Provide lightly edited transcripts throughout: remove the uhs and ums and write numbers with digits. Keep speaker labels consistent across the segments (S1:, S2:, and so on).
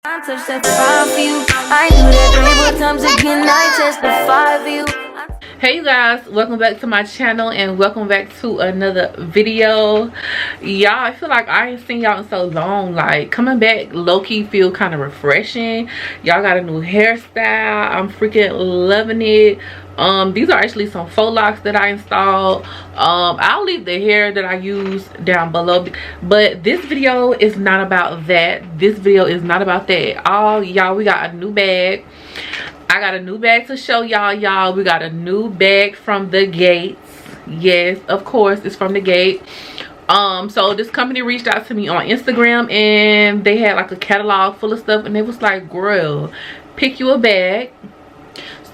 S1: I touched that fire for you. I knew that 3 more times again. I testify for you.
S2: Hey you guys, welcome back to my channel and welcome back to another video. Y'all, I feel like I ain't seen y'all in so long. Like, coming back low-key feel kind of refreshing. Y'all got a new hairstyle. I'm freaking loving it. These are actually some faux locks that I installed. I'll leave the hair that I use down below, but this video is not about that. This video is not about that. Y'all, we got a new bag. I got a new bag to show y'all. We got a new bag from Dhgate. Yes, of course, it's from Dhgate. So this company reached out to me on Instagram and they had like a catalog full of stuff, and they was like, girl, pick you a bag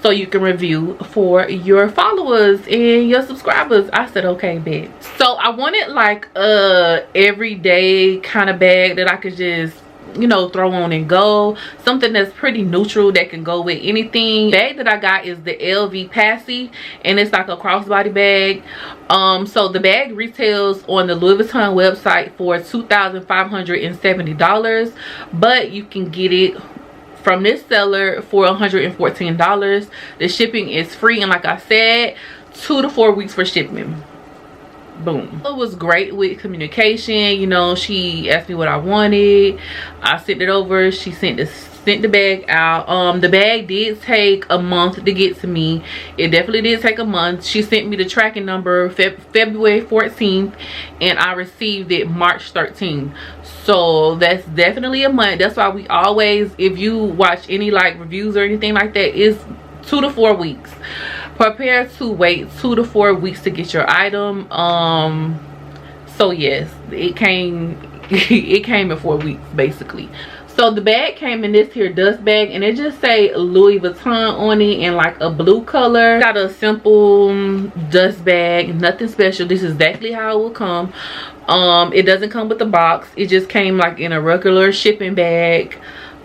S2: so you can review for your followers and your subscribers. I said, okay, bet. So I wanted like a everyday kind of bag that I could just, you know, throw on and go. Something that's pretty neutral that can go with anything. The bag that I got is the Vuitton Passy, and it's like a crossbody bag. So the bag retails on the Louis Vuitton website for $2,570, but you can get it from this seller for $114. The shipping is free, and like I said, 2 to 4 weeks for shipping. Boom. It was great with communication. You know, she asked me what I wanted, I sent it over, she sent the bag out. The bag did take a month to get to me. It definitely did take a month. She sent me the tracking number February 14th, and I received it March 13th. So that's definitely a month. That's why we always, if you watch any like reviews or anything like that, it's 2 to 4 weeks. Prepare to wait 2 to 4 weeks to get your item. So yes, it came in 4 weeks basically. So the bag came in this here dust bag, and it just say Louis Vuitton on it in like a blue color. Got a simple dust bag, nothing special. This is exactly how it will come. It doesn't come with the box. It just came like in a regular shipping bag.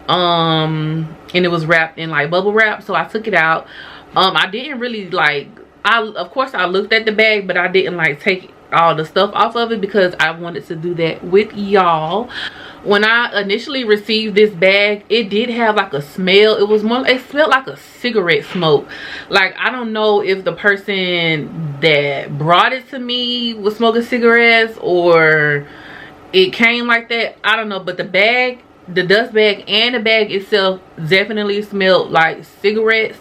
S2: And it was wrapped in like bubble wrap, so I took it out. I didn't really like, of course I looked at the bag, but I didn't like take all the stuff off of it because I wanted to do that with y'all. When I initially received this bag, it did have like a smell. It smelled like a cigarette smoke. Like, I don't know if the person that brought it to me was smoking cigarettes or it came like that. I don't know, but the bag, the dust bag and the bag itself definitely smelled like cigarettes,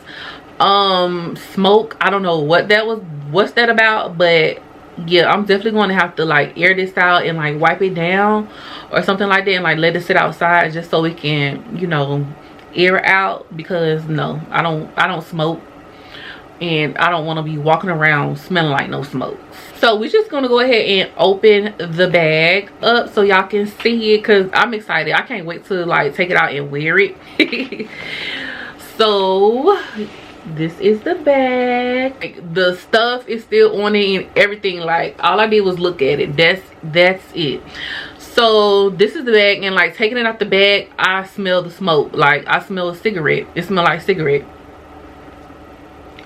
S2: smoke. I don't know what's that about, but yeah, I'm definitely going to have to like air this out and like wipe it down or something like that, and like let it sit outside just so it can, you know, air out, because no, I don't smoke, and I don't want to be walking around smelling like no smoke. So we're just gonna go ahead and open the bag up so y'all can see it, because I'm excited. I can't wait to like take it out and wear it. So this is the bag. Like, the stuff is still on it and everything. Like, all I did was look at it. That's it. So this is the bag, and like taking it out the bag, I smell the smoke. Like, I smell a cigarette. It smells like cigarette.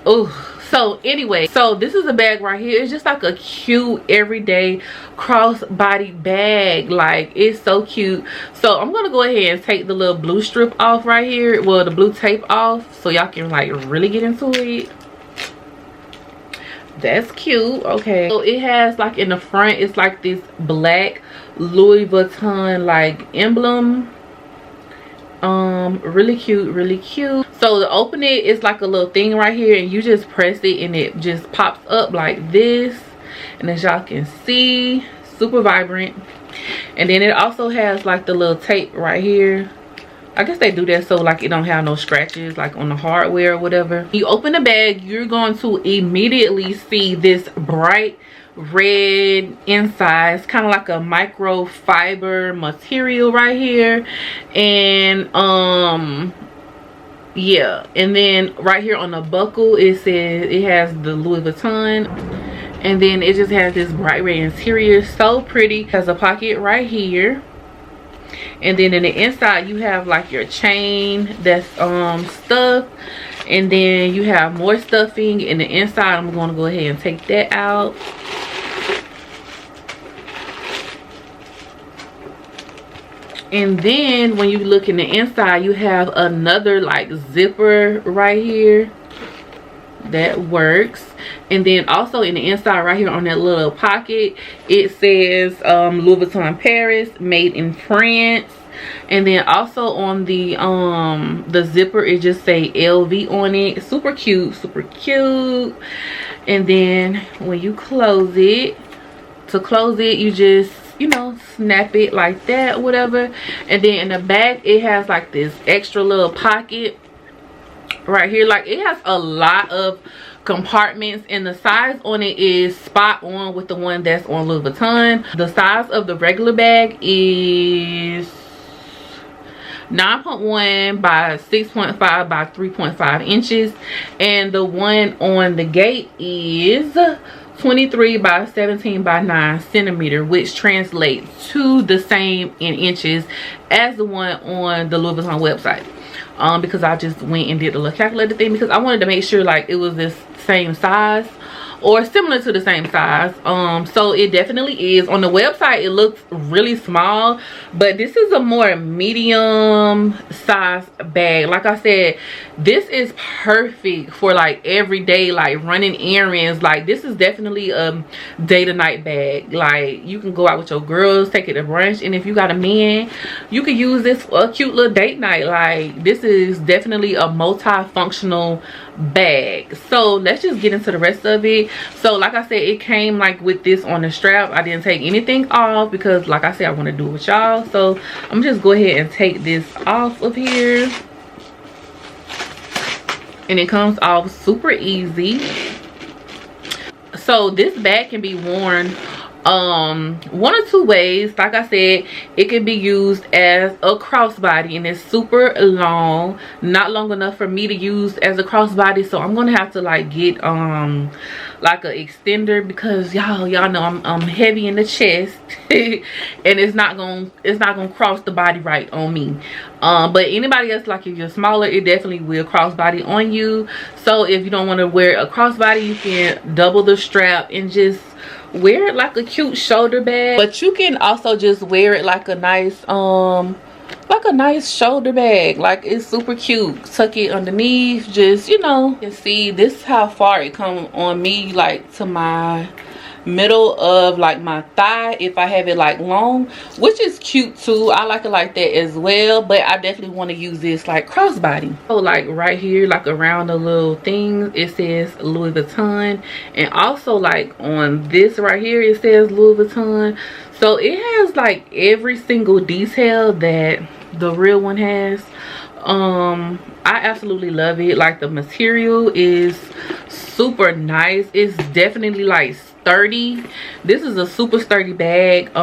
S2: Oh. So anyway, so this is a bag right here. It's just like a cute everyday crossbody bag. Like, it's so cute. So I'm gonna go ahead and take the little blue strip off right here, well, the blue tape off, so y'all can like really get into it. That's cute. Okay, so it has like in the front, it's like this black Louis Vuitton like emblem. Really cute, really cute. So to open it, it's like a little thing right here, and you just press it and it just pops up like this, and as y'all can see, super vibrant. And then it also has like the little tape right here. I guess they do that so like it don't have no scratches like on the hardware or whatever. You open the bag, you're going to immediately see this bright red inside. It's kind of like a microfiber material right here, and yeah, and then right here on the buckle it says it has the Louis Vuitton, and then it just has this bright red interior. So pretty. Has a pocket right here, and then in the inside you have like your chain that's stuff, and then you have more stuffing in the inside. I'm going to go ahead and take that out. And then when you look in the inside, you have another like zipper right here that works. And then also in the inside right here on that little pocket, it says Louis Vuitton Paris, made in France. And then also on the zipper, it just say LV on it. Super cute, super cute. And then when you close it, to close it, you just, you know, snap it like that, whatever. And then in the back, it has like this extra little pocket right here. Like, it has a lot of compartments, and the size on it is spot on with the one that's on Louis Vuitton. The size of the regular bag is 9.1 by 6.5 by 3.5 inches, and the one on the Dhgate is 23 by 17 by 9 centimeter, which translates to the same in inches as the one on the Louis Vuitton website. Because I just went and did the little calculator thing, because I wanted to make sure like it was this same size or similar to the same size. So it definitely is. On the website it looks really small, but this is a more medium size bag. Like I said, this is perfect for like everyday, like running errands. Like, this is definitely a day to night bag. Like, you can go out with your girls, take it to brunch, and if you got a man, you can use this for a cute little date night. Like, this is definitely a multi-functional bag. So let's just get into the rest of it. So like I said, it came like with this on the strap. I didn't take anything off because, like I said, I want to do it with y'all. So I'm just go ahead and take this off of here, and it comes off super easy. So this bag can be worn one or two ways. Like I said, it can be used as a crossbody, and it's super long, not long enough for me to use as a crossbody, so I'm gonna have to like get like an extender, because y'all know I'm heavy in the chest and it's not gonna cross the body right on me. But anybody else, like if you're smaller, it definitely will crossbody on you. So if you don't want to wear a crossbody, you can double the strap and just wear it like a cute shoulder bag. But you can also just wear it like a nice shoulder bag. Like, it's super cute. Tuck it underneath, just, you know. You can see this is how far it come on me, like to my middle of like my thigh if I have it like long, which is cute too. I like it like that as well, but I definitely want to use this like crossbody. So like right here, like around the little things, it says Louis Vuitton, and also like on this right here it says Louis Vuitton. So it has like every single detail that the real one has. I absolutely love it. Like, the material is super nice. It's definitely like sturdy. This is a super sturdy bag.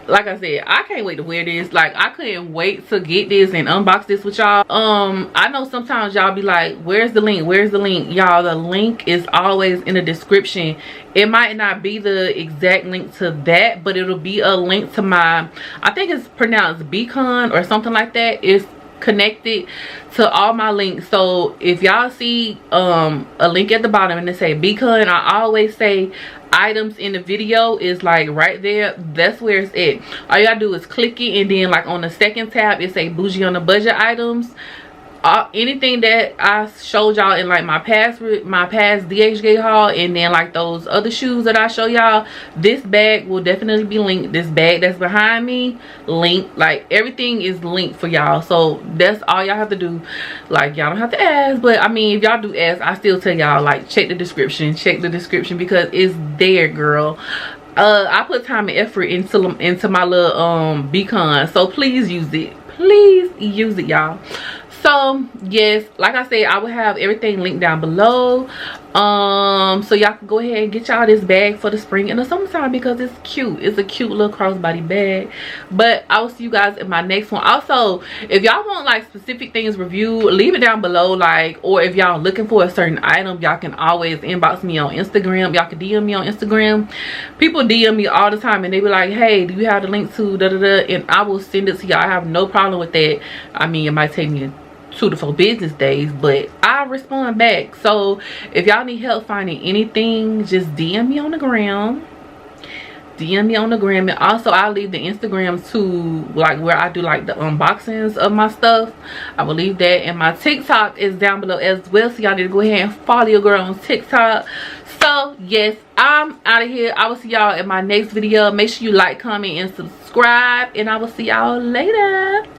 S2: Like I said, I can't wait to wear this. Like, I couldn't wait to get this and unbox this with y'all. I know sometimes y'all be like, where's the link, where's the link? Y'all, the link is always in the description. It might not be the exact link to that, but it'll be a link to my, I think it's pronounced Beacon or something like that. It's connected to all my links. So if y'all see a link at the bottom and it say Beacon, I always say items in the video is like right there. That's where it's at. All you gotta do is click it, and then like on the second tab it say Bougie on the budget items. Anything that I showed y'all in like my past Dhgate haul, and then like those other shoes that I show y'all, this bag will definitely be linked. This bag that's behind me, linked. Like, everything is linked for y'all. So that's all y'all have to do. Like, y'all don't have to ask, but I mean, if y'all do ask, I still tell y'all, like, check the description, because it's there, girl. I put time and effort into my little beacon, so please use it. Please use it, y'all. So yes, like I said, I will have everything linked down below, so y'all can go ahead and get y'all this bag for the spring and the summertime, because it's cute. It's a cute little crossbody bag. But I will see you guys in my next one. Also, if y'all want like specific things reviewed, leave it down below. Like, or if y'all looking for a certain item, y'all can always inbox me on Instagram. Y'all can DM me on Instagram. People DM me all the time and they be like, hey, do you have the link to da da da, and I will send it to y'all. I have no problem with that. I mean, it might take me 2 to 4 business days, but I respond back. So if y'all need help finding anything, just DM me on the gram. DM me on the gram. And also I'll leave the Instagram too, like where I do like the unboxings of my stuff. I will leave that, and my TikTok is down below as well, so y'all need to go ahead and follow your girl on TikTok. So yes, I'm out of here. I will see y'all in my next video. Make sure you like, comment, and subscribe, and I will see y'all later.